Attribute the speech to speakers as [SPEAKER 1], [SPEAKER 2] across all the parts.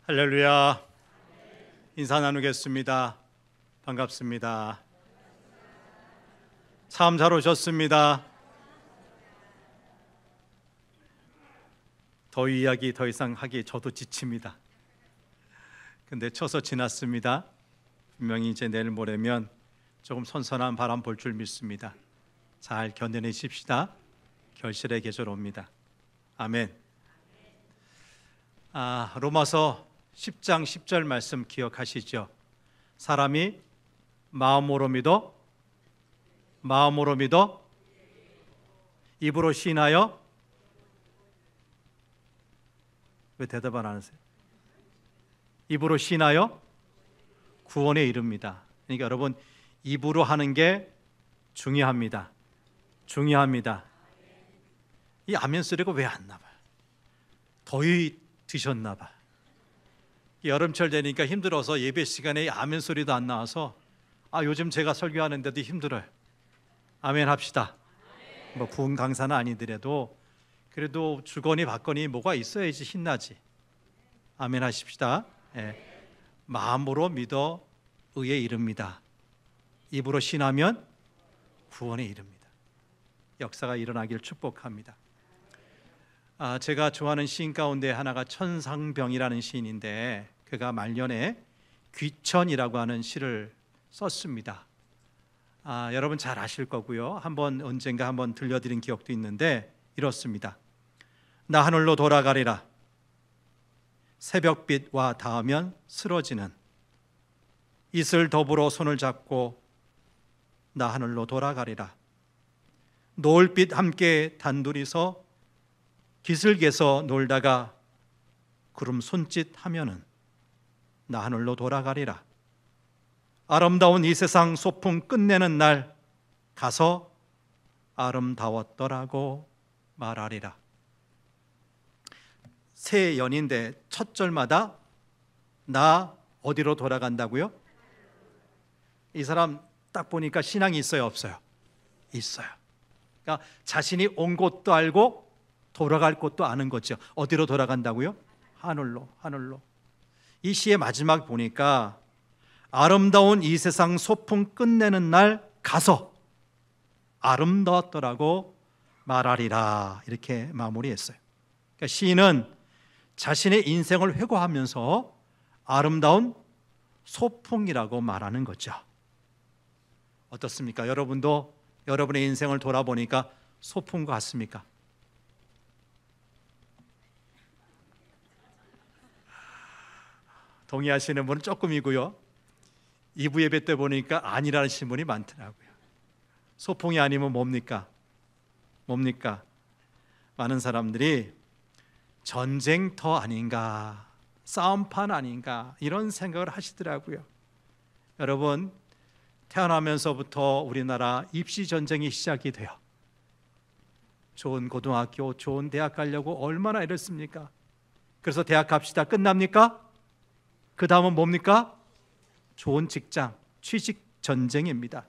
[SPEAKER 1] 할렐루야. 인사 나누겠습니다. 반갑습니다. 참 잘 오셨습니다. 더위 이야기 더 이상 하기 저도 지칩니다. 근데 쳐서 지났습니다. 분명히 이제 내일 모레면 조금 선선한 바람 불 줄 믿습니다. 잘 견뎌내십시다. 결실의 계절 옵니다. 아멘. 로마서 10장 10절 말씀 기억하시죠? 사람이 마음으로 믿어 입으로 시인하여. 왜 대답 안 하세요? 입으로 시인하여 구원에 이릅니다. 그러니까 여러분, 입으로 하는 게 중요합니다. 이 아멘 소리가 왜 안 나와요? 더위 드셨나 봐. 여름철 되니까 힘들어서 예배 시간에 아멘 소리도 안 나와서 요즘 제가 설교하는데도 힘들어요. 아멘 합시다. 뭐 부흥 강사는 아니더라도 그래도 주거니 받거니 뭐가 있어야지 신나지. 아멘 하십시다. 마음으로 믿어 의에 이릅니다. 입으로 신하면 구원에 이릅니다. 역사가 일어나길 축복합니다. 제가 좋아하는 시인 가운데 하나가 천상병이라는 시인인데, 그가 말년에 귀천이라고 하는 시를 썼습니다. 여러분 잘 아실 거고요. 언젠가 한번 들려드린 기억도 있는데 이렇습니다. 나 하늘로 돌아가리라. 새벽빛과 닿으면 쓰러지는 이슬 더불어 손을 잡고 나 하늘로 돌아가리라. 노을빛 함께 단둘이서 기슭에서 놀다가 구름 손짓하면은 나 하늘로 돌아가리라. 아름다운 이 세상 소풍 끝내는 날 가서 아름다웠더라고 말하리라. 새 연인데 첫 절마다 나 어디로 돌아간다고요? 이 사람 딱 보니까 신앙이 있어요, 없어요? 있어요. 그러니까 자신이 온 곳도 알고 돌아갈 곳도 아는 거죠. 어디로 돌아간다고요? 하늘로. 이 시의 마지막 보니까 아름다운 이 세상 소풍 끝내는 날 가서 아름다웠더라고 말하리라, 이렇게 마무리했어요. 그러니까 시인은 자신의 인생을 회고하면서 아름다운 소풍이라고 말하는 거죠. 어떻습니까? 여러분도 여러분의 인생을 돌아보니까 소풍 같습니까? 동의하시는 분은 조금이고요. 2부 예배 때 보니까 아니라는 분이 많더라고요. 소풍이 아니면 뭡니까? 많은 사람들이 전쟁터 아닌가, 싸움판 아닌가, 이런 생각을 하시더라고요. 여러분, 태어나면서부터 우리나라 입시 전쟁이 시작이 돼요. 좋은 고등학교, 좋은 대학 가려고 얼마나 이랬습니까? 그래서 대학 갑시다. 끝납니까? 그 다음은 뭡니까? 좋은 직장, 취직 전쟁입니다.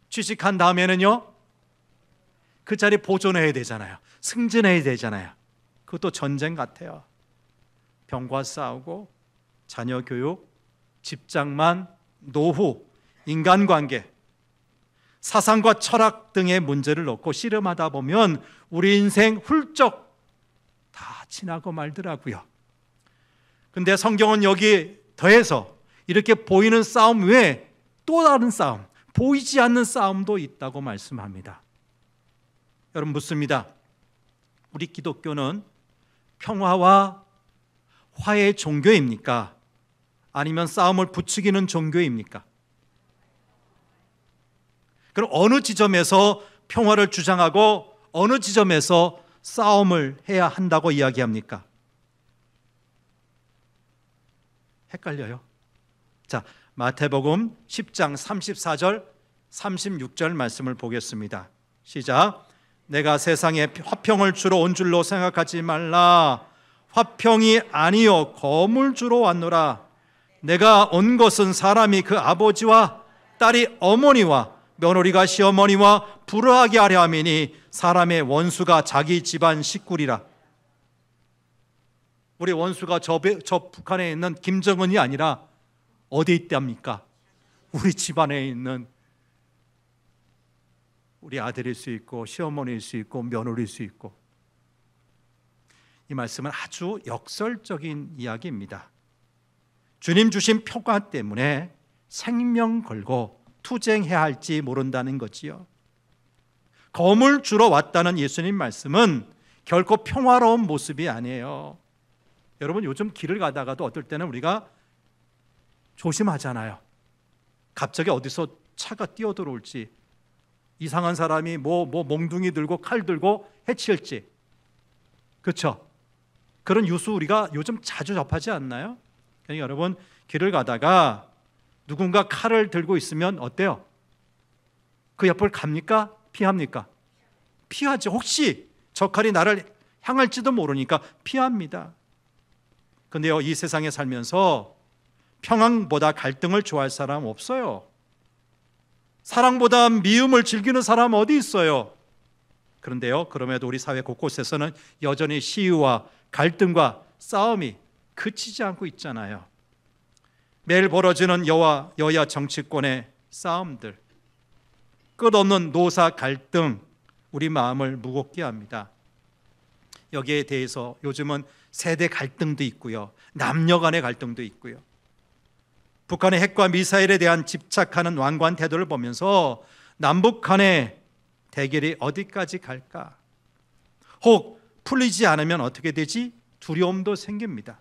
[SPEAKER 1] 취직한 다음에는요, 그 자리 보존해야 되잖아요. 승진해야 되잖아요. 그것도 전쟁 같아요. 병과 싸우고 자녀 교육, 집장만, 노후, 인간관계, 사상과 철학 등의 문제를 놓고 씨름하다 보면 우리 인생 훌쩍 다 지나고 말더라고요. 근데 성경은 여기 더해서 이렇게 보이는 싸움 외에 또 다른 싸움, 보이지 않는 싸움도 있다고 말씀합니다. 여러분 묻습니다. 우리 기독교는 평화와 화해의 종교입니까? 아니면 싸움을 부추기는 종교입니까? 그럼 어느 지점에서 평화를 주장하고 어느 지점에서 싸움을 해야 한다고 이야기합니까? 헷갈려요. 자, 마태복음 10장 34절 36절 말씀을 보겠습니다. 시작. 내가 세상에 화평을 주러 온 줄로 생각하지 말라. 화평이 아니요 검을 주러 왔노라. 내가 온 것은 사람이 그 아버지와 딸이 어머니와 며느리가 시어머니와 불화하게 하려 함이니 사람의 원수가 자기 집안 식구리라. 우리 원수가 저 북한에 있는 김정은이 아니라 어디 있답니까? 우리 집안에 있는 우리 아들일 수 있고 시어머니일 수 있고 며느리일 수 있고. 이 말씀은 아주 역설적인 이야기입니다. 주님 주신 평화 때문에 생명 걸고 투쟁해야 할지 모른다는 거지요. 검을 주러 왔다는 예수님 말씀은 결코 평화로운 모습이 아니에요. 여러분, 요즘 길을 가다가도 어떨 때는 우리가 조심하잖아요. 갑자기 어디서 차가 뛰어들어올지, 이상한 사람이 몽둥이 들고 칼 들고 해칠지. 그렇죠? 그런 뉴스 우리가 요즘 자주 접하지 않나요? 그러니까 여러분, 길을 가다가 누군가 칼을 들고 있으면 어때요? 그 옆을 갑니까? 피합니까? 피하죠. 혹시 저 칼이 나를 향할지도 모르니까 피합니다. 그런데요, 이 세상에 살면서 평안보다 갈등을 좋아할 사람 없어요. 사랑보다 미움을 즐기는 사람 어디 있어요? 그런데요, 그럼에도 우리 사회 곳곳에서는 여전히 시위와 갈등과 싸움이 그치지 않고 있잖아요. 매일 벌어지는 여야 정치권의 싸움들, 끝없는 노사 갈등, 우리 마음을 무겁게 합니다. 여기에 대해서 요즘은 세대 갈등도 있고요, 남녀 간의 갈등도 있고요. 북한의 핵과 미사일에 대한 집착하는 완고한 태도를 보면서 남북 간의 대결이 어디까지 갈까? 혹 풀리지 않으면 어떻게 되지? 두려움도 생깁니다.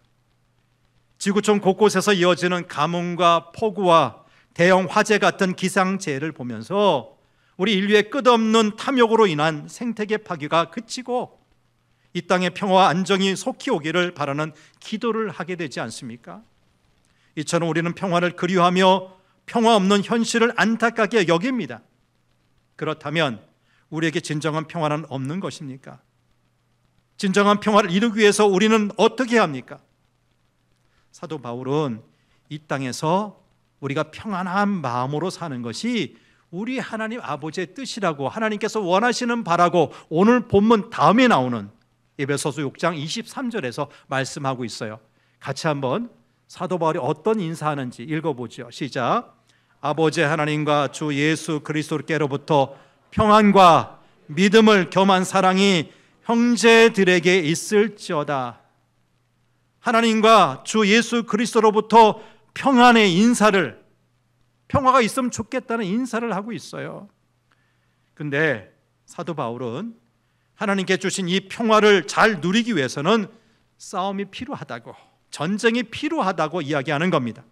[SPEAKER 1] 지구촌 곳곳에서 이어지는 가뭄과 폭우와 대형 화재 같은 기상재해를 보면서 우리 인류의 끝없는 탐욕으로 인한 생태계 파괴가 그치고 이 땅의 평화와 안정이 속히 오기를 바라는 기도를 하게 되지 않습니까? 이처럼 우리는 평화를 그리워하며 평화 없는 현실을 안타깝게 여깁니다. 그렇다면 우리에게 진정한 평화는 없는 것입니까? 진정한 평화를 이루기 위해서 우리는 어떻게 합니까? 사도 바울은 이 땅에서 우리가 평안한 마음으로 사는 것이 우리 하나님 아버지의 뜻이라고, 하나님께서 원하시는 바라고 오늘 본문 다음에 나오는 에베소서 6장 23절에서 말씀하고 있어요. 같이 한번 사도 바울이 어떤 인사하는지 읽어보죠. 시작. 아버지 하나님과 주 예수 그리스도께로부터 평안과 믿음을 겸한 사랑이 형제들에게 있을지어다. 하나님과 주 예수 그리스도로부터 평안의 인사를, 평화가 있으면 좋겠다는 인사를 하고 있어요. 근데 사도 바울은 하나님께 주신 이 평화를 잘 누리기 위해서는 싸움이 필요하다고, 전쟁이 필요하다고 이야기하는 겁니다.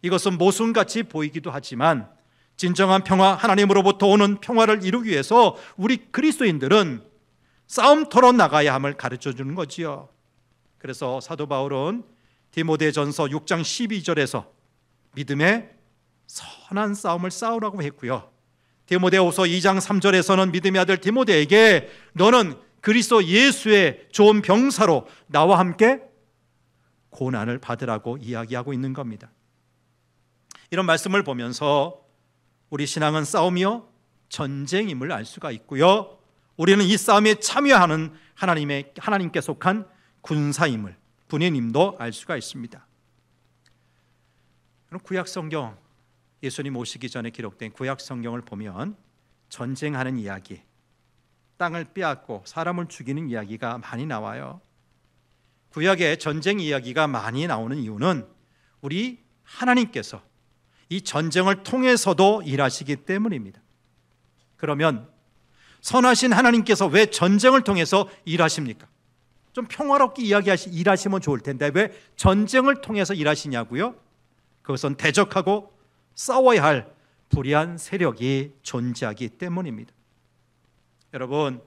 [SPEAKER 1] 이것은 모순같이 보이기도 하지만 진정한 평화, 하나님으로부터 오는 평화를 이루기 위해서 우리 그리스도인들은 싸움터로 나가야 함을 가르쳐 주는 거지요. 그래서 사도 바울은 디모데전서 6장 12절에서 믿음의 선한 싸움을 싸우라고 했고요, 디모데후서 2장 3절에서는 믿음의 아들 디모데에게 너는 그리스도 예수의 좋은 병사로 나와 함께 고난을 받으라고 이야기하고 있는 겁니다. 이런 말씀을 보면서 우리 신앙은 싸움이요 전쟁임을 알 수가 있고요, 우리는 이 싸움에 참여하는 하나님께 속한 군사임을, 군인임도 알 수가 있습니다. 구약 성경, 예수님 오시기 전에 기록된 구약 성경을 보면 전쟁하는 이야기, 땅을 빼앗고 사람을 죽이는 이야기가 많이 나와요. 구약에 전쟁 이야기가 많이 나오는 이유는 우리 하나님께서 이 전쟁을 통해서도 일하시기 때문입니다. 그러면 선하신 하나님께서 왜 전쟁을 통해서 일하십니까? 좀 평화롭게 일하시면 좋을 텐데 왜 전쟁을 통해서 일하시냐고요? 그것은 대적하고 싸워야 할 불의한 세력이 존재하기 때문입니다. 여러분,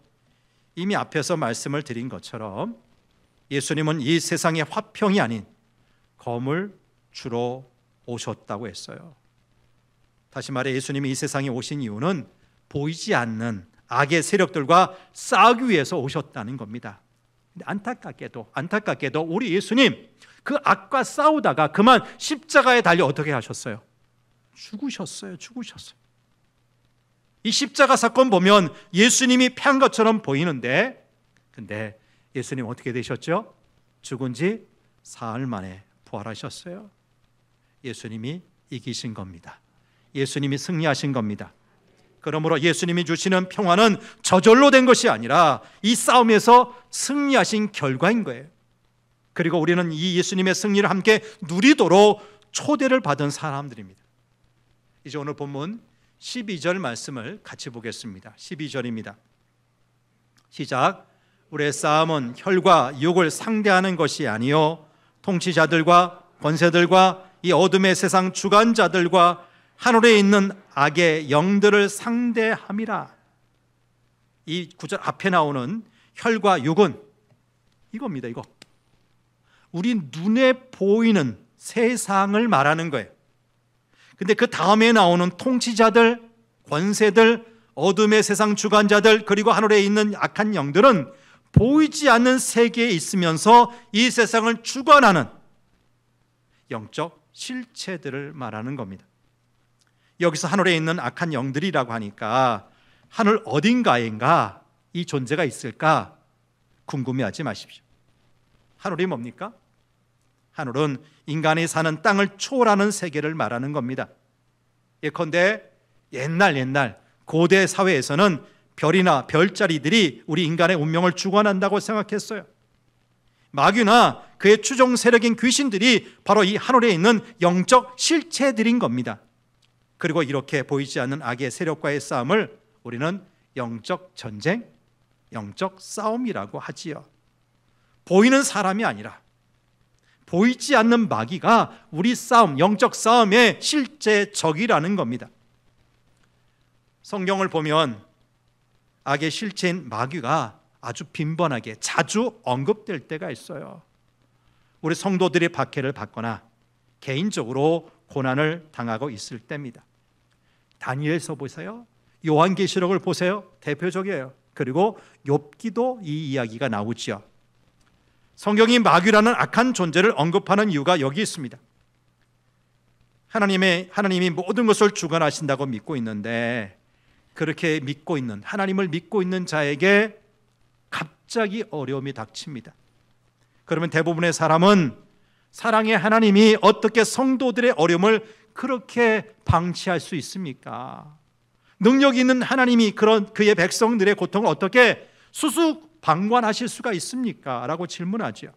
[SPEAKER 1] 이미 앞에서 말씀을 드린 것처럼 예수님은 이 세상의 화평이 아닌 검을 주러 오셨다고 했어요. 다시 말해 예수님이 이 세상에 오신 이유는 보이지 않는 악의 세력들과 싸우기 위해서 오셨다는 겁니다. 근데 안타깝게도 우리 예수님 그 악과 싸우다가 그만 십자가에 달려 어떻게 하셨어요? 죽으셨어요. 이 십자가 사건 보면 예수님이 패한 것처럼 보이는데, 근데 예수님 어떻게 되셨죠? 죽은 지 사흘 만에 부활하셨어요. 예수님이 이기신 겁니다. 예수님이 승리하신 겁니다. 그러므로 예수님이 주시는 평화는 저절로 된 것이 아니라 이 싸움에서 승리하신 결과인 거예요. 그리고 우리는 이 예수님의 승리를 함께 누리도록 초대를 받은 사람들입니다. 이제 오늘 본문 12절 말씀을 같이 보겠습니다. 12절입니다. 시작. 우리의 싸움은 혈과 육을 상대하는 것이 아니요 통치자들과 권세들과 이 어둠의 세상 주관자들과 하늘에 있는 악의 영들을 상대함이라. 이 구절 앞에 나오는 혈과 육은 이겁니다. 이거 우리 눈에 보이는 세상을 말하는 거예요. 근데 그 다음에 나오는 통치자들, 권세들, 어둠의 세상 주관자들, 그리고 하늘에 있는 악한 영들은 보이지 않는 세계에 있으면서 이 세상을 주관하는 영적 실체들을 말하는 겁니다. 여기서 하늘에 있는 악한 영들이라고 하니까 하늘 어딘가인가 이 존재가 있을까 궁금해하지 마십시오. 하늘이 뭡니까? 하늘은 인간이 사는 땅을 초월하는 세계를 말하는 겁니다. 예컨대 옛날 고대 사회에서는 별이나 별자리들이 우리 인간의 운명을 주관한다고 생각했어요. 마귀나 그의 추종 세력인 귀신들이 바로 이 하늘에 있는 영적 실체들인 겁니다. 그리고 이렇게 보이지 않는 악의 세력과의 싸움을 우리는 영적 전쟁, 영적 싸움이라고 하지요. 보이는 사람이 아니라 보이지 않는 마귀가 우리 싸움, 영적 싸움의 실제 적이라는 겁니다. 성경을 보면 악의 실체인 마귀가 아주 빈번하게 자주 언급될 때가 있어요. 우리 성도들이 박해를 받거나 개인적으로 고난을 당하고 있을 때입니다. 다니엘서 보세요. 요한계시록을 보세요. 대표적이에요. 그리고 욥기도 이 이야기가 나오죠. 성경이 마귀라는 악한 존재를 언급하는 이유가 여기 있습니다. 하나님이 모든 것을 주관하신다고 믿고 있는데 그렇게 믿고 있는 하나님을 믿고 있는 자에게 갑자기 어려움이 닥칩니다. 그러면 대부분의 사람은 사랑의 하나님이 어떻게 성도들의 어려움을 그렇게 방치할 수 있습니까? 능력 있는 하나님이 그의 백성들의 고통을 어떻게 수수방관하실 수가 있습니까? 라고 질문하죠.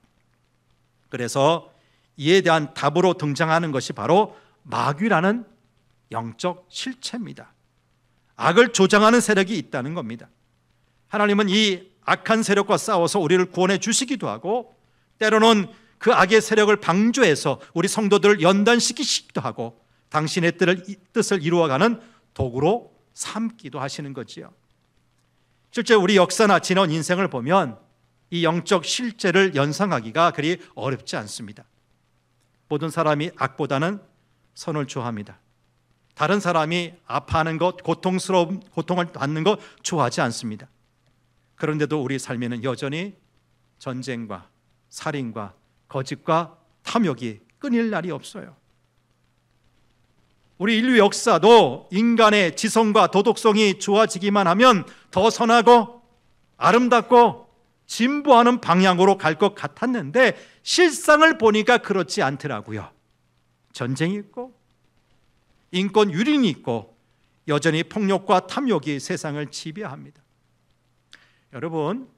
[SPEAKER 1] 그래서 이에 대한 답으로 등장하는 것이 바로 마귀라는 영적 실체입니다. 악을 조장하는 세력이 있다는 겁니다. 하나님은 이 악한 세력과 싸워서 우리를 구원해 주시기도 하고 때로는 그 악의 세력을 방조해서 우리 성도들을 연단시키시기도 하고 당신의 뜻을 이루어가는 도구로 삼기도 하시는 거지요. 실제 우리 역사나 지난 인생을 보면 이 영적 실제를 연상하기가 그리 어렵지 않습니다. 모든 사람이 악보다는 선을 좋아합니다. 다른 사람이 아파하는 것, 고통을 받는 것 좋아하지 않습니다. 그런데도 우리 삶에는 여전히 전쟁과 살인과 거짓과 탐욕이 끊일 날이 없어요. 우리 인류 역사도 인간의 지성과 도덕성이 좋아지기만 하면 더 선하고 아름답고 진보하는 방향으로 갈 것 같았는데 실상을 보니까 그렇지 않더라고요. 전쟁이 있고 인권 유린이 있고 여전히 폭력과 탐욕이 세상을 지배합니다. 여러분,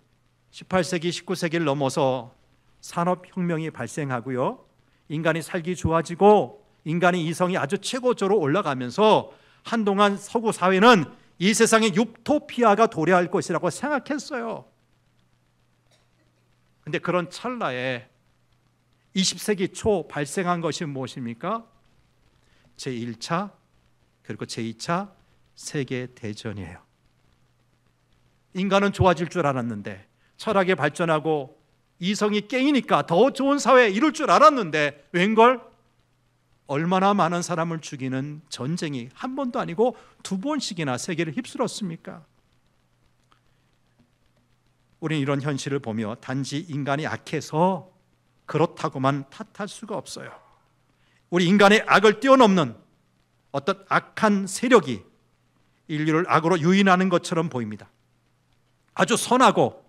[SPEAKER 1] 18세기, 19세기를 넘어서 산업혁명이 발생하고요, 인간이 살기 좋아지고 인간의 이성이 아주 최고조로 올라가면서 한동안 서구 사회는 이 세상에 유토피아가 도래할 것이라고 생각했어요. 그런데 그런 찰나에 20세기 초 발생한 것이 무엇입니까? 제1차 그리고 제2차 세계대전이에요. 인간은 좋아질 줄 알았는데, 철학이 발전하고 이성이 깨이니까 더 좋은 사회에 이룰 줄 알았는데 웬걸? 얼마나 많은 사람을 죽이는 전쟁이 한 번도 아니고 두 번씩이나 세계를 휩쓸었습니까? 우리는 이런 현실을 보며 단지 인간이 악해서 그렇다고만 탓할 수가 없어요. 우리 인간의 악을 뛰어넘는 어떤 악한 세력이 인류를 악으로 유인하는 것처럼 보입니다. 아주 선하고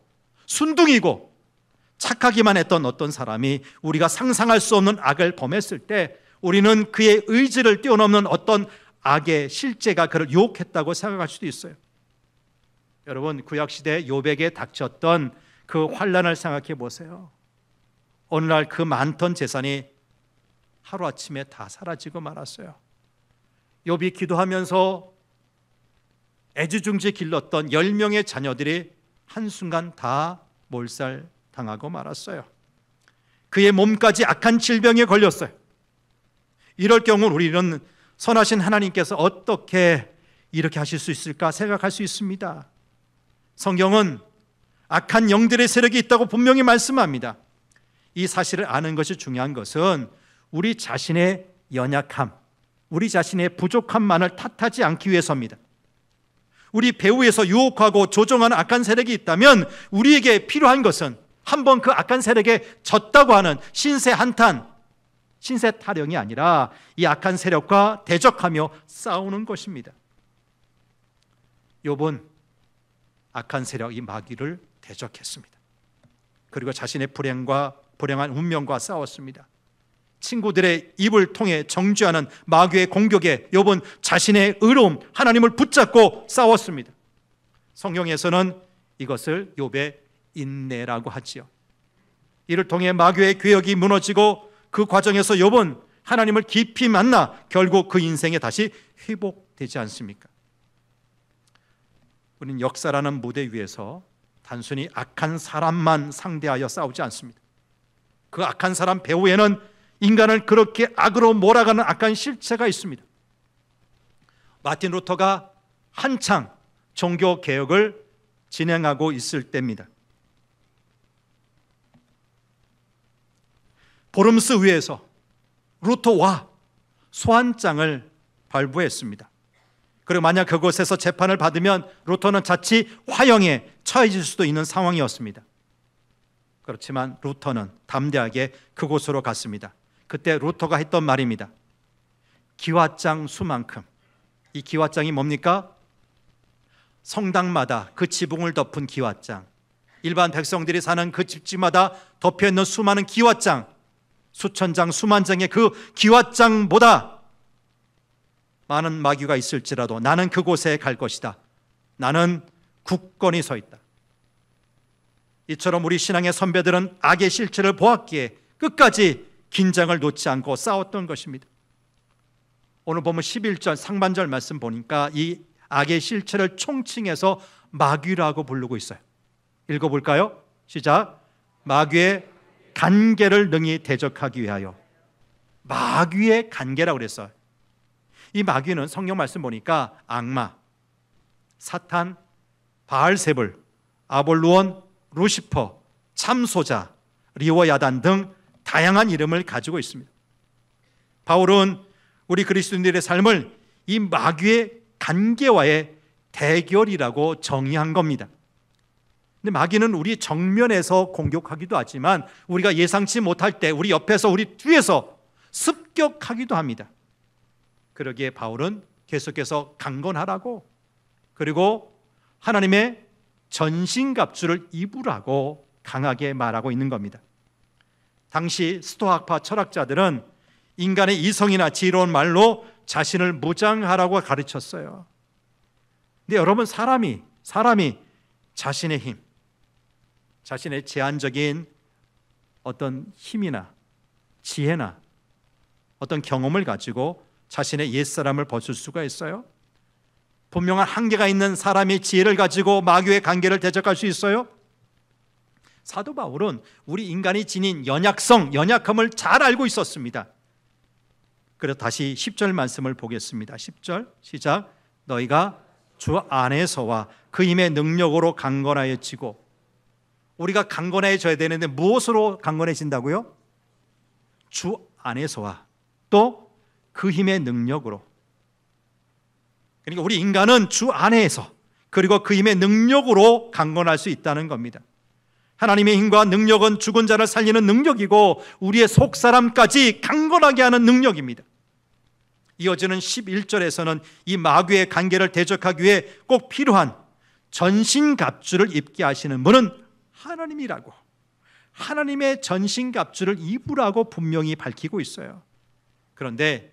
[SPEAKER 1] 순둥이고 착하기만 했던 어떤 사람이 우리가 상상할 수 없는 악을 범했을 때 우리는 그의 의지를 뛰어넘는 어떤 악의 실제가 그를 유혹했다고 생각할 수도 있어요. 여러분, 구약시대 욥에게 닥쳤던 그 환난을 생각해 보세요. 어느 날 그 많던 재산이 하루아침에 다 사라지고 말았어요. 욥이 기도하면서 애지중지 길렀던 10명의 자녀들이 한순간 다 몰살당하고 말았어요. 그의 몸까지 악한 질병에 걸렸어요. 이럴 경우 우리는 선하신 하나님께서 어떻게 이렇게 하실 수 있을까 생각할 수 있습니다. 성경은 악한 영들의 세력이 있다고 분명히 말씀합니다. 이 사실을 아는 것이 중요한 것은 우리 자신의 연약함, 우리 자신의 부족함만을 탓하지 않기 위해서입니다. 우리 배후에서 유혹하고 조종하는 악한 세력이 있다면 우리에게 필요한 것은 한번 그 악한 세력에 졌다고 하는 신세 한탄, 신세 타령이 아니라 이 악한 세력과 대적하며 싸우는 것입니다. 욥은 악한 세력, 이 마귀를 대적했습니다. 그리고 자신의 불행한 운명과 싸웠습니다. 친구들의 입을 통해 정죄하는 마귀의 공격에 욥은 자신의 의로움, 하나님을 붙잡고 싸웠습니다. 성경에서는 이것을 욥의 인내라고 하지요. 이를 통해 마귀의 괴역이 무너지고 그 과정에서 욥은 하나님을 깊이 만나 결국 그 인생에 다시 회복되지 않습니까? 우리는 역사라는 무대 위에서 단순히 악한 사람만 상대하여 싸우지 않습니다. 그 악한 사람 배후에는 인간을 그렇게 악으로 몰아가는 악한 실체가 있습니다. 마틴 루터가 한창 종교 개혁을 진행하고 있을 때입니다. 보름스 위에서 루터와 소환장을 발부했습니다. 그리고 만약 그곳에서 재판을 받으면 루터는 자칫 화형에 처해질 수도 있는 상황이었습니다. 그렇지만 루터는 담대하게 그곳으로 갔습니다. 그때 루터가 했던 말입니다. 기와장 수만큼. 이 기와장이 뭡니까? 성당마다 그 지붕을 덮은 기와장, 일반 백성들이 사는 그 집집마다 덮여있는 수많은 기와장, 수천 장, 수만 장의 그 기와장보다 많은 마귀가 있을지라도 나는 그곳에 갈 것이다. 나는 굳건히 서 있다. 이처럼 우리 신앙의 선배들은 악의 실체를 보았기에 끝까지 긴장을 놓지 않고 싸웠던 것입니다. 오늘 보면 11절 상반절 말씀 보니까 이 악의 실체를 총칭해서 마귀라고 부르고 있어요. 읽어볼까요? 시작. 마귀의 간계를 능히 대적하기 위하여. 마귀의 간계라고 그랬어요. 이 마귀는 성경 말씀 보니까 악마, 사탄, 바알세불, 아볼루온, 루시퍼, 참소자, 리워야단 등 다양한 이름을 가지고 있습니다. 바울은 우리 그리스도인들의 삶을 이 마귀의 간계와의 대결이라고 정의한 겁니다. 근데 마귀는 우리 정면에서 공격하기도 하지만 우리가 예상치 못할 때 우리 옆에서 우리 뒤에서 습격하기도 합니다. 그러기에 바울은 계속해서 강건하라고, 그리고 하나님의 전신갑주를 입으라고 강하게 말하고 있는 겁니다. 당시 스토아파 철학자들은 인간의 이성이나 지혜로운 말로 자신을 무장하라고 가르쳤어요. 근데 여러분, 사람이 자신의 힘, 자신의 제한적인 어떤 힘이나 지혜나 어떤 경험을 가지고 자신의 옛사람을 벗을 수가 있어요? 분명한 한계가 있는 사람이 지혜를 가지고 마귀의 관계를 대적할 수 있어요? 사도 바울은 우리 인간이 지닌 연약함을 잘 알고 있었습니다. 그래서 다시 10절 말씀을 보겠습니다. 10절 시작. 너희가 주 안에서와 그 힘의 능력으로 강건하여지고. 우리가 강건해져야 되는데 무엇으로 강건해진다고요? 주 안에서와 또 그 힘의 능력으로. 그러니까 우리 인간은 주 안에서 그리고 그 힘의 능력으로 강건할 수 있다는 겁니다. 하나님의 힘과 능력은 죽은 자를 살리는 능력이고 우리의 속사람까지 강건하게 하는 능력입니다. 이어지는 11절에서는 이 마귀의 관계를 대적하기 위해 꼭 필요한 전신갑주를 입게 하시는 분은 하나님이라고, 하나님의 전신갑주를 입으라고 분명히 밝히고 있어요. 그런데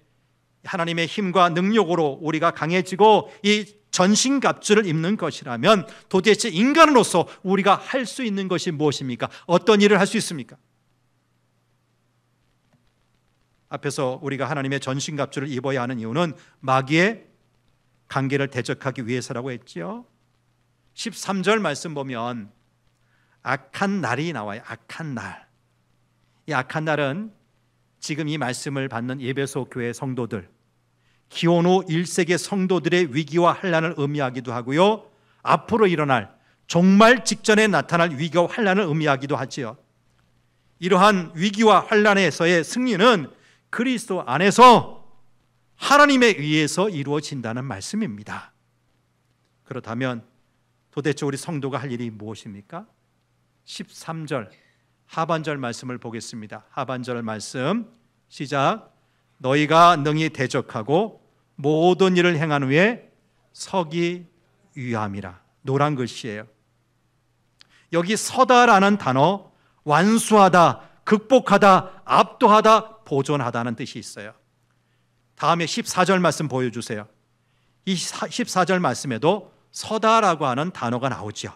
[SPEAKER 1] 하나님의 힘과 능력으로 우리가 강해지고 이 전신갑주를 입는 것이라면 도대체 인간으로서 우리가 할 수 있는 것이 무엇입니까? 어떤 일을 할 수 있습니까? 앞에서 우리가 하나님의 전신갑주를 입어야 하는 이유는 마귀의 관계를 대적하기 위해서라고 했지요. 13절 말씀 보면 악한 날이 나와요. 악한 날. 이 악한 날은 지금 이 말씀을 받는 에베소 교회 성도들, 기원 후 1세기 성도들의 위기와 환난을 의미하기도 하고요, 앞으로 일어날 종말 직전에 나타날 위기와 환난을 의미하기도 하지요. 이러한 위기와 환난에서의 승리는 그리스도 안에서 하나님에 의해서 이루어진다는 말씀입니다. 그렇다면 도대체 우리 성도가 할 일이 무엇입니까? 13절 하반절 말씀을 보겠습니다. 하반절 말씀 시작. 너희가 능히 대적하고 모든 일을 행한 후에 서기 위함이라. 노란 글씨예요. 여기 서다라는 단어 완수하다, 극복하다, 압도하다, 보존하다는 뜻이 있어요. 다음에 14절 말씀 보여주세요. 이 14절 말씀에도 서다라고 하는 단어가 나오죠.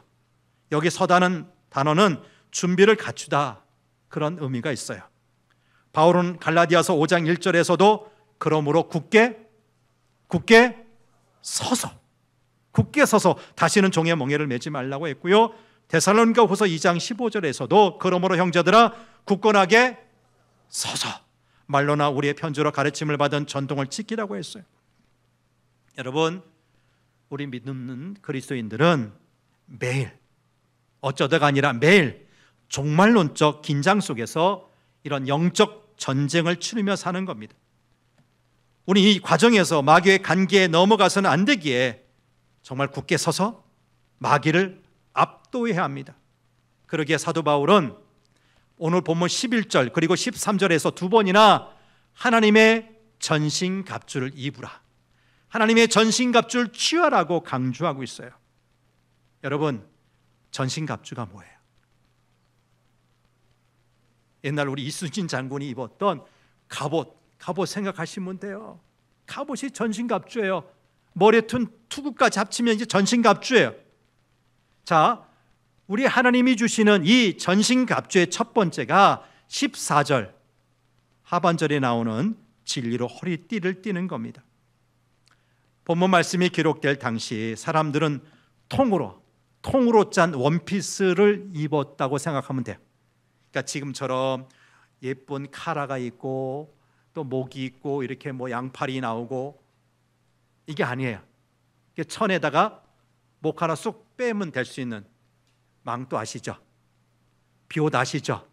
[SPEAKER 1] 여기 서다는 단어는 준비를 갖추다, 그런 의미가 있어요. 바울은 갈라디아서 5장 1절에서도 그러므로 굳게 서서 다시는 종의 멍에를 매지 말라고 했고요, 데살로니가 후서 2장 15절에서도 그러므로 형제들아 굳건하게 서서 말로나 우리의 편지로 가르침을 받은 전통을 지키라고 했어요. 여러분, 우리 믿는 그리스도인들은 매일, 어쩌다가 아니라 매일 종말론적 긴장 속에서 이런 영적 전쟁을 치르며 사는 겁니다. 우리 이 과정에서 마귀의 관계에 넘어가서는 안 되기에 정말 굳게 서서 마귀를 압도해야 합니다. 그러기에 사도 바울은 오늘 본문 11절 그리고 13절에서 두 번이나 하나님의 전신갑주를 입으라, 하나님의 전신갑주를 취하라고 강조하고 있어요. 여러분, 전신갑주가 뭐예요? 옛날 우리 이순신 장군이 입었던 갑옷 생각하시면 돼요. 갑옷이 전신갑주예요. 머리에 튼 투구까지 합치면 이제 전신갑주예요. 자, 우리 하나님이 주시는 이 전신갑주의 첫 번째가 14절 하반절에 나오는 진리로 허리띠를 띠는 겁니다. 본문 말씀이 기록될 당시 사람들은 통으로 짠 원피스를 입었다고 생각하면 돼요. 그러니까 지금처럼 예쁜 카라가 있고 또 목이 있고 이렇게 뭐 양팔이 나오고 이게 아니에요. 천에다가 목 하나 쑥 빼면 될 수 있는 망토 아시죠? 비옷 아시죠?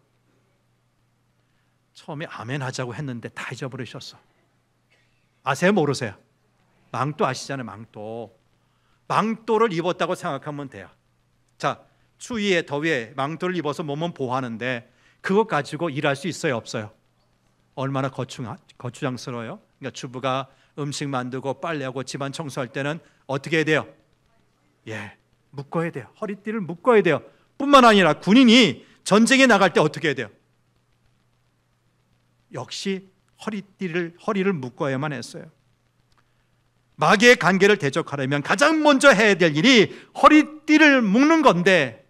[SPEAKER 1] 처음에 아멘 하자고 했는데 다 잊어버리셨어. 아세요? 모르세요? 망토 아시잖아요. 망토를 입었다고 생각하면 돼요. 자, 추위에 더위에 망토를 입어서 몸은 보호하는데 그것 가지고 일할 수 있어요? 없어요? 얼마나 거추장스러워요. 그러니까 주부가 음식 만들고 빨래하고 집안 청소할 때는 어떻게 해야 돼요? 묶어야 돼요. 허리띠를 묶어야 돼요. 뿐만 아니라 군인이 전쟁에 나갈 때 어떻게 해야 돼요? 역시 허리를 묶어야만 했어요. 마귀의 관계를 대적하려면 가장 먼저 해야 될 일이 허리띠를 묶는 건데,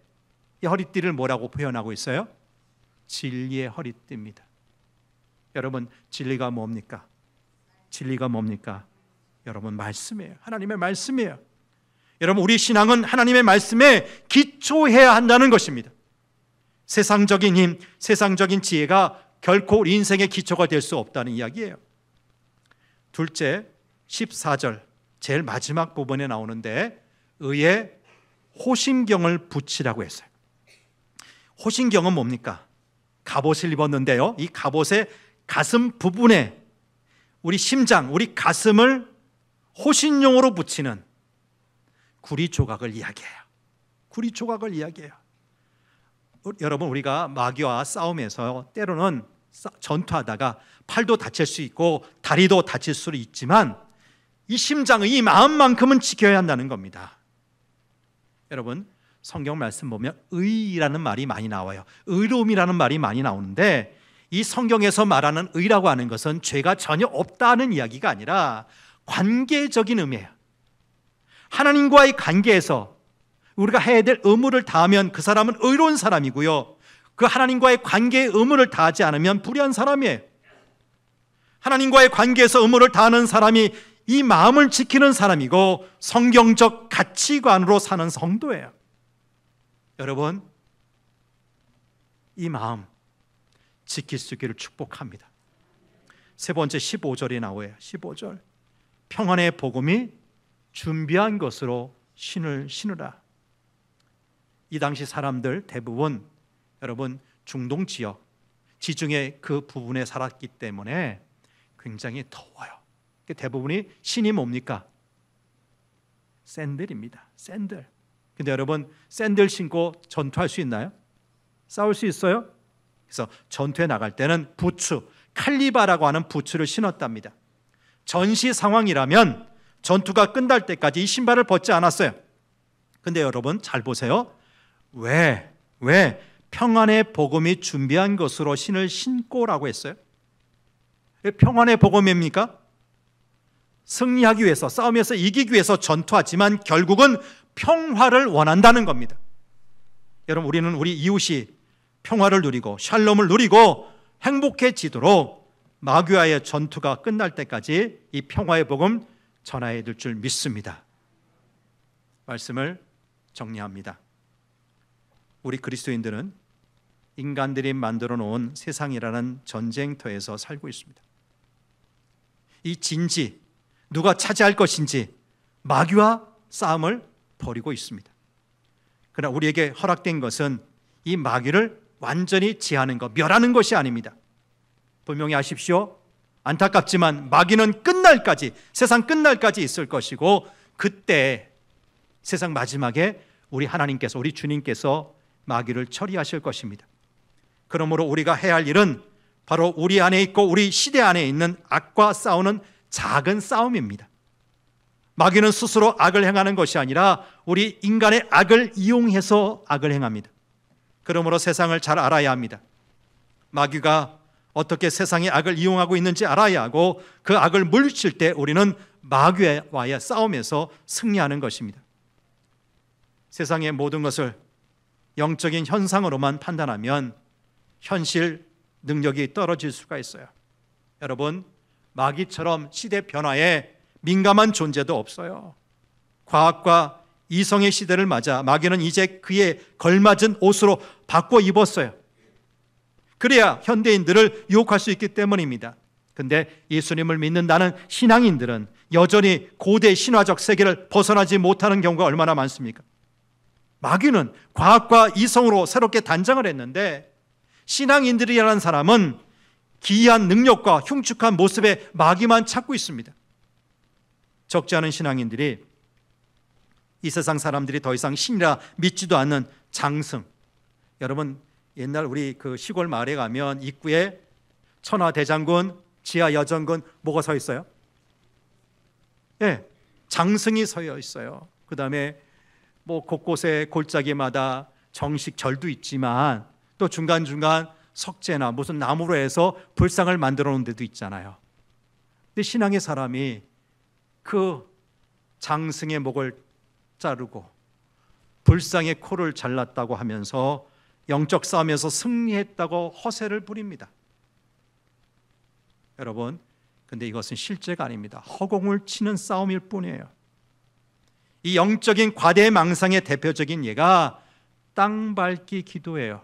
[SPEAKER 1] 이 허리띠를 뭐라고 표현하고 있어요? 진리의 허리띠입니다. 여러분, 진리가 뭡니까? 진리가 뭡니까? 여러분, 말씀이에요. 하나님의 말씀이에요. 여러분, 우리 신앙은 하나님의 말씀에 기초해야 한다는 것입니다. 세상적인 힘, 세상적인 지혜가 결코 우리 인생의 기초가 될 수 없다는 이야기예요. 둘째, 14절 제일 마지막 부분에 나오는데 의에 호심경을 붙이라고 했어요. 호심경은 뭡니까? 갑옷을 입었는데요, 이 갑옷의 가슴 부분에 우리 심장, 우리 가슴을 호신용으로 붙이는 구리 조각을 이야기해요. 구리 조각을 이야기해요. 여러분, 우리가 마귀와 싸움에서 때로는 전투하다가 팔도 다칠 수 있고 다리도 다칠 수 있지만 이 심장의 이 마음만큼은 지켜야 한다는 겁니다. 여러분, 성경 말씀 보면 의라는 말이 많이 나와요. 의로움이라는 말이 많이 나오는데 이 성경에서 말하는 의라고 하는 것은 죄가 전혀 없다는 이야기가 아니라 관계적인 의미예요. 하나님과의 관계에서 우리가 해야 될 의무를 다하면 그 사람은 의로운 사람이고요, 그 하나님과의 관계의 의무를 다하지 않으면 불의한 사람이에요. 하나님과의 관계에서 의무를 다하는 사람이 이 마음을 지키는 사람이고 성경적 가치관으로 사는 성도예요. 여러분, 이 마음 지킬 수 있기를 축복합니다. 세 번째 15절이 나와요. 15절, 평안의 복음이 준비한 것으로 신을 신으라. 이 당시 사람들 대부분 여러분 중동 지역, 지중해 그 부분에 살았기 때문에 굉장히 더워요. 대부분이 신이 뭡니까? 샌들입니다. 샌들. 근데 여러분, 샌들 신고 전투할 수 있나요? 싸울 수 있어요? 그래서 전투에 나갈 때는 부츠, 칼리바라고 하는 부츠를 신었답니다. 전시 상황이라면 전투가 끝날 때까지 이 신발을 벗지 않았어요. 근데 여러분 잘 보세요. 왜 평안의 복음이 준비한 것으로 신을 신고라고 했어요? 왜 평안의 복음입니까? 승리하기 위해서, 싸움에서 이기기 위해서 전투하지만 결국은 평화를 원한다는 겁니다. 여러분, 우리는 우리 이웃이 평화를 누리고 샬롬을 누리고 행복해지도록 마귀와의 전투가 끝날 때까지 이 평화의 복음 전해야 될 줄 믿습니다. 말씀을 정리합니다. 우리 그리스도인들은 인간들이 만들어 놓은 세상이라는 전쟁터에서 살고 있습니다. 이 진지, 누가 차지할 것인지 마귀와 싸움을 벌이고 있습니다. 그러나 우리에게 허락된 것은 이 마귀를 완전히 제하는 것, 멸하는 것이 아닙니다. 분명히 아십시오. 안타깝지만 마귀는 끝날까지, 세상 끝날까지 있을 것이고, 그때 세상 마지막에 우리 하나님께서, 우리 주님께서 마귀를 처리하실 것입니다. 그러므로 우리가 해야 할 일은 바로 우리 안에 있고 우리 시대 안에 있는 악과 싸우는 작은 싸움입니다. 마귀는 스스로 악을 행하는 것이 아니라 우리 인간의 악을 이용해서 악을 행합니다. 그러므로 세상을 잘 알아야 합니다. 마귀가 어떻게 세상의 악을 이용하고 있는지 알아야 하고 그 악을 물리칠 때 우리는 마귀와의 싸움에서 승리하는 것입니다. 세상의 모든 것을 영적인 현상으로만 판단하면 현실 능력이 떨어질 수가 있어요. 여러분, 마귀처럼 시대 변화에 민감한 존재도 없어요. 과학과 이성의 시대를 맞아 마귀는 이제 그에 걸맞은 옷으로 바꿔 입었어요. 그래야 현대인들을 유혹할 수 있기 때문입니다. 근데 예수님을 믿는다는 신앙인들은 여전히 고대 신화적 세계를 벗어나지 못하는 경우가 얼마나 많습니까? 마귀는 과학과 이성으로 새롭게 단장을 했는데 신앙인들이라는 사람은 기이한 능력과 흉측한 모습의 마귀만 찾고 있습니다. 적지 않은 신앙인들이 이 세상 사람들이 더 이상 신이라 믿지도 않는 장승, 여러분 옛날 우리 그 시골 마을에 가면 입구에 천하대장군, 지하여정군 뭐가 서 있어요? 예, 장승이 서 있어요. 그 다음에 뭐 곳곳에 골짜기마다 정식 절도 있지만 또 중간중간 석재나 무슨 나무로 해서 불상을 만들어 놓은 데도 있잖아요. 근데 신앙의 사람이 그 장승의 목을 자르고 불상의 코를 잘랐다고 하면서 영적 싸움에서 승리했다고 허세를 부립니다. 여러분, 근데 이것은 실제가 아닙니다. 허공을 치는 싸움일 뿐이에요. 이 영적인 과대망상의 대표적인 예가 땅밟기 기도예요.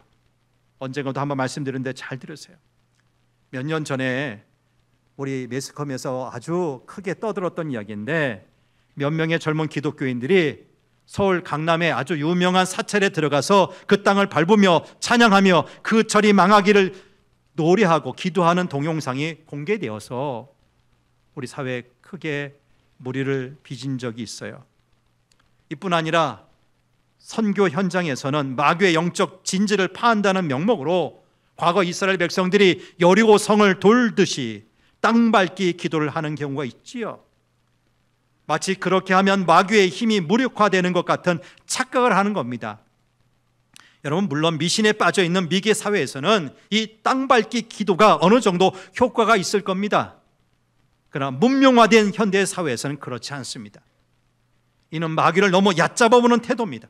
[SPEAKER 1] 언젠가도 한번 말씀드렸는데 잘 들으세요. 몇 년 전에 우리 매스컴에서 아주 크게 떠들었던 이야기인데 몇 명의 젊은 기독교인들이 서울 강남에 아주 유명한 사찰에 들어가서 그 땅을 밟으며 찬양하며 그 절이 망하기를 노래하고 기도하는 동영상이 공개되어서 우리 사회에 크게 무리를 빚은 적이 있어요. 이뿐 아니라 선교 현장에서는 마귀의 영적 진지를 파한다는 명목으로 과거 이스라엘 백성들이 여리고 성을 돌듯이 땅밟기 기도를 하는 경우가 있지요. 마치 그렇게 하면 마귀의 힘이 무력화되는 것 같은 착각을 하는 겁니다. 여러분, 물론 미신에 빠져 있는 미개 사회에서는 이 땅밟기 기도가 어느 정도 효과가 있을 겁니다. 그러나 문명화된 현대 사회에서는 그렇지 않습니다. 이는 마귀를 너무 얕잡아보는 태도입니다.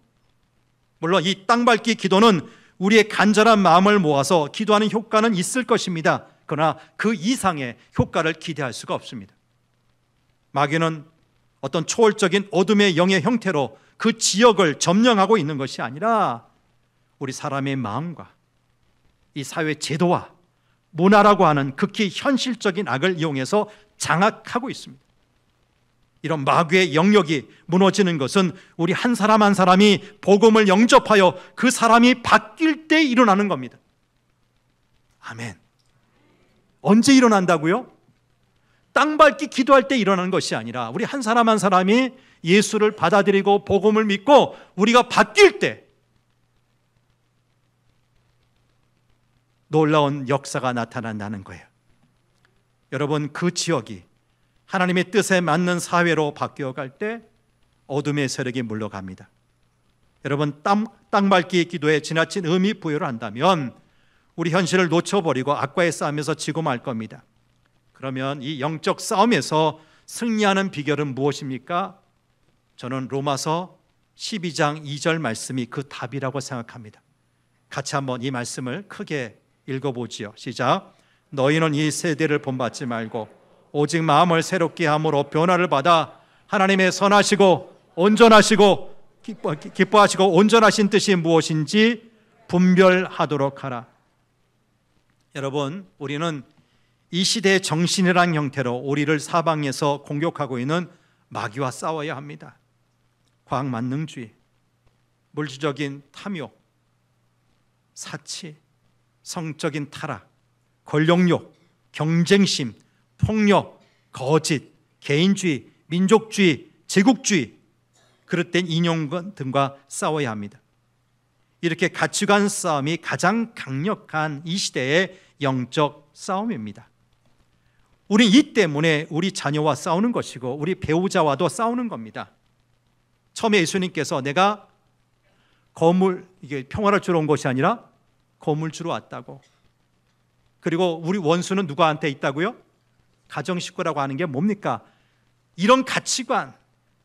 [SPEAKER 1] 물론 이 땅밟기 기도는 우리의 간절한 마음을 모아서 기도하는 효과는 있을 것입니다. 그러나 그 이상의 효과를 기대할 수가 없습니다. 마귀는 어떤 초월적인 어둠의 영의 형태로 그 지역을 점령하고 있는 것이 아니라 우리 사람의 마음과 이 사회 제도와 문화라고 하는 극히 현실적인 악을 이용해서 장악하고 있습니다. 이런 마귀의 영역이 무너지는 것은 우리 한 사람 한 사람이 복음을 영접하여 그 사람이 바뀔 때 일어나는 겁니다. 아멘. 언제 일어난다고요? 땅밟기 기도할 때 일어나는 것이 아니라 우리 한 사람 한 사람이 예수를 받아들이고 복음을 믿고 우리가 바뀔 때 놀라운 역사가 나타난다는 거예요. 여러분, 그 지역이 하나님의 뜻에 맞는 사회로 바뀌어갈 때 어둠의 세력이 물러갑니다. 여러분, 땅밟기 기도에 지나친 의미 부여를 한다면 우리 현실을 놓쳐버리고 악과의 싸움에서 지고 말 겁니다. 그러면 이 영적 싸움에서 승리하는 비결은 무엇입니까? 저는 로마서 12장 2절 말씀이 그 답이라고 생각합니다. 같이 한번 이 말씀을 크게 읽어보지요. 시작. 너희는 이 세대를 본받지 말고 오직 마음을 새롭게 함으로 변화를 받아 하나님의 선하시고 온전하시고 기뻐하시고 온전하신 뜻이 무엇인지 분별하도록 하라. 여러분, 우리는 이 시대의 정신이란 형태로 우리를 사방에서 공격하고 있는 마귀와 싸워야 합니다. 과학만능주의, 물질적인 탐욕, 사치, 성적인 타락, 권력욕, 경쟁심, 폭력, 거짓, 개인주의, 민족주의, 제국주의, 그릇된 인용 등과 싸워야 합니다. 이렇게 가치관 싸움이 가장 강력한 이 시대의 영적 싸움입니다. 우리 이 때문에 우리 자녀와 싸우는 것이고 우리 배우자와도 싸우는 겁니다. 처음에 예수님께서 내가 이게 평화를 주러 온 것이 아니라 거물 주러 왔다고. 그리고 우리 원수는 누구한테 있다고요? 가정 식구라고 하는 게 뭡니까? 이런 가치관,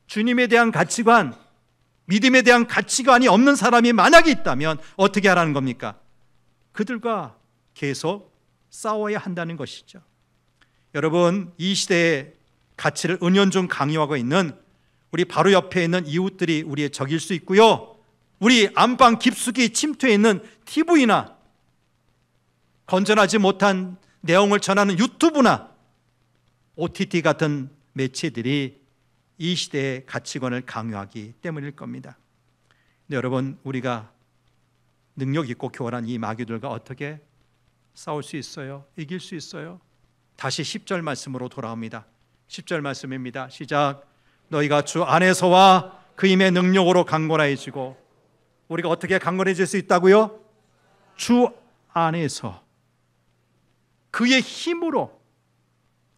[SPEAKER 1] 주님에 대한 가치관, 믿음에 대한 가치관이 없는 사람이 만약에 있다면 어떻게 하라는 겁니까? 그들과 계속 싸워야 한다는 것이죠. 여러분, 이 시대의 가치를 은연중 강요하고 있는 우리 바로 옆에 있는 이웃들이 우리의 적일 수 있고요, 우리 안방 깊숙이 침투해 있는 TV나 건전하지 못한 내용을 전하는 유튜브나 OTT 같은 매체들이 이 시대의 가치관을 강요하기 때문일 겁니다. 근데 여러분, 우리가 능력 있고 교활한 이 마귀들과 어떻게 싸울 수 있어요? 이길 수 있어요? 다시 10절 말씀으로 돌아옵니다. 10절 말씀입니다. 시작. 너희가 주 안에서와 그 힘의 능력으로 강건해지고. 우리가 어떻게 강건해질 수 있다고요? 주 안에서 그의 힘으로.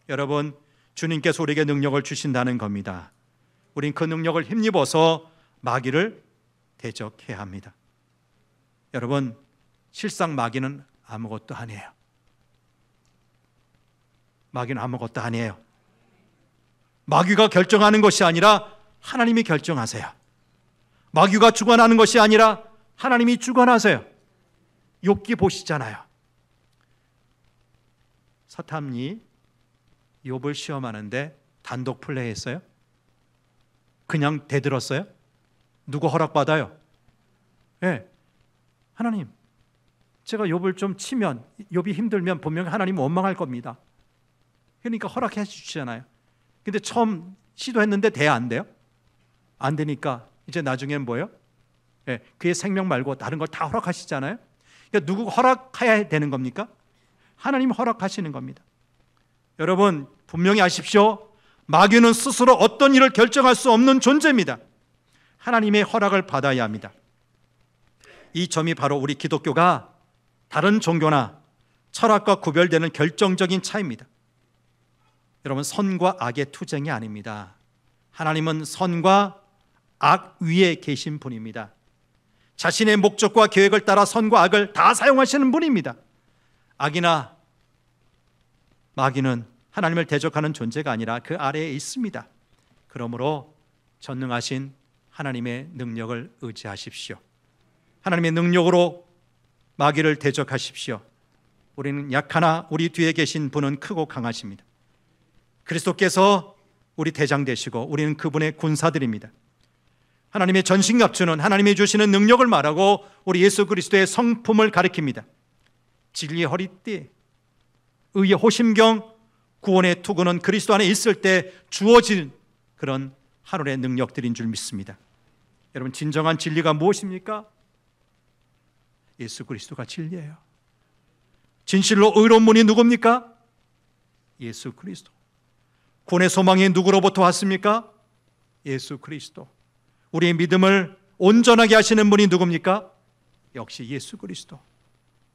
[SPEAKER 1] 여러분, 주님께서 우리에게 능력을 주신다는 겁니다. 우린 그 능력을 힘입어서 마귀를 대적해야 합니다. 여러분, 실상 마귀는 아무것도 아니에요. 마귀는 아무것도 아니에요. 마귀가 결정하는 것이 아니라 하나님이 결정하세요. 마귀가 주관하는 것이 아니라 하나님이 주관하세요. 욥기 보시잖아요. 사탄이 욥을 시험하는데 단독 플레이했어요? 그냥 대들었어요? 누구 허락받아요? 네. 하나님, 제가 욥을 좀 치면, 욥이 힘들면 분명히 하나님은 원망할 겁니다. 그러니까 허락해 주시잖아요. 근데 처음 시도했는데 돼야 안 돼요? 안 되니까 이제 나중에는 뭐예요? 네, 그의 생명 말고 다른 걸 다 허락하시잖아요. 그러니까 누구 허락해야 되는 겁니까? 하나님 허락하시는 겁니다. 여러분, 분명히 아십시오. 마귀는 스스로 어떤 일을 결정할 수 없는 존재입니다. 하나님의 허락을 받아야 합니다. 이 점이 바로 우리 기독교가 다른 종교나 철학과 구별되는 결정적인 차이입니다. 여러분, 선과 악의 투쟁이 아닙니다. 하나님은 선과 악 위에 계신 분입니다. 자신의 목적과 계획을 따라 선과 악을 다 사용하시는 분입니다. 악이나 마귀는 하나님을 대적하는 존재가 아니라 그 아래에 있습니다. 그러므로 전능하신 하나님의 능력을 의지하십시오. 하나님의 능력으로 마귀를 대적하십시오. 우리는 약하나 우리 뒤에 계신 분은 크고 강하십니다. 그리스도께서 우리 대장 되시고 우리는 그분의 군사들입니다. 하나님의 전신갑주는 하나님이 주시는 능력을 말하고 우리 예수 그리스도의 성품을 가리킵니다. 진리의 허리띠, 의의 호심경, 구원의 투구는 그리스도 안에 있을 때 주어진 그런 하늘의 능력들인 줄 믿습니다. 여러분, 진정한 진리가 무엇입니까? 예수 그리스도가 진리예요. 진실로 의로운 분이 누굽니까? 예수 그리스도. 구원의 소망이 누구로부터 왔습니까? 예수 그리스도. 우리의 믿음을 온전하게 하시는 분이 누굽니까? 역시 예수 그리스도.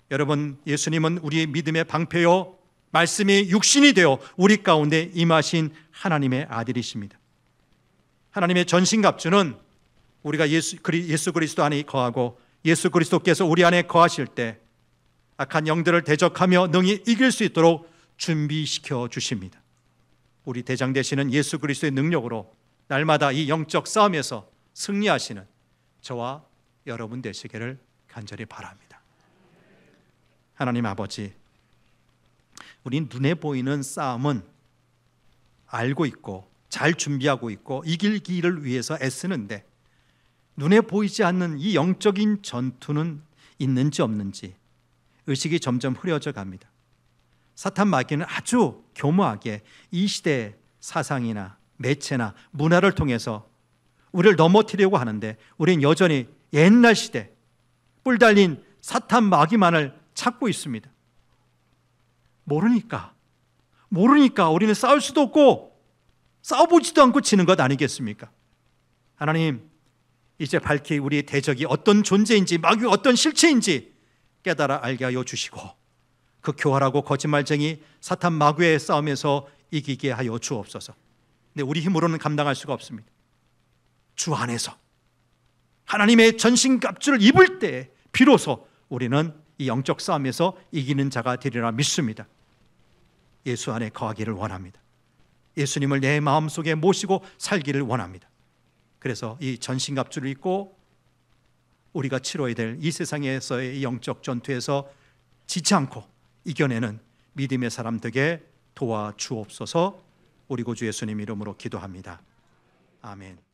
[SPEAKER 1] 여러분, 예수님은 우리의 믿음의 방패요, 말씀이 육신이 되어 우리 가운데 임하신 하나님의 아들이십니다. 하나님의 전신갑주는 우리가 예수 그리스도 안에 거하고 예수 그리스도께서 우리 안에 거하실 때 악한 영들을 대적하며 능히 이길 수 있도록 준비시켜 주십니다. 우리 대장 되시는 예수 그리스도의 능력으로 날마다 이 영적 싸움에서 승리하시는 저와 여러분 되시기를 간절히 바랍니다. 하나님 아버지, 우리 눈에 보이는 싸움은 알고 있고 잘 준비하고 있고 이길 길을 위해서 애쓰는데 눈에 보이지 않는 이 영적인 전투는 있는지 없는지 의식이 점점 흐려져 갑니다. 사탄 마귀는 아주 교묘하게 이 시대의 사상이나 매체나 문화를 통해서 우리를 넘어뜨리려고 하는데 우리는 여전히 옛날 시대 뿔 달린 사탄 마귀만을 찾고 있습니다. 모르니까 우리는 싸울 수도 없고 싸워보지도 않고 지는 것 아니겠습니까? 하나님, 이제 밝히 우리의 대적이 어떤 존재인지 마귀가 어떤 실체인지 깨달아 알게 하여 주시고 그 교활하고 거짓말쟁이 사탄 마귀의 싸움에서 이기게 하여 주옵소서. 근데 우리 힘으로는 감당할 수가 없습니다. 주 안에서 하나님의 전신갑주를 입을 때 비로소 우리는 이 영적 싸움에서 이기는 자가 되리라 믿습니다. 예수 안에 거하기를 원합니다. 예수님을 내 마음속에 모시고 살기를 원합니다. 그래서 이 전신갑주를 입고 우리가 치러야 될 이 세상에서의 이 영적 전투에서 지치 않고 이겨내는 믿음의 사람 되게 도와주옵소서. 우리 구주 예수님 이름으로 기도합니다. 아멘.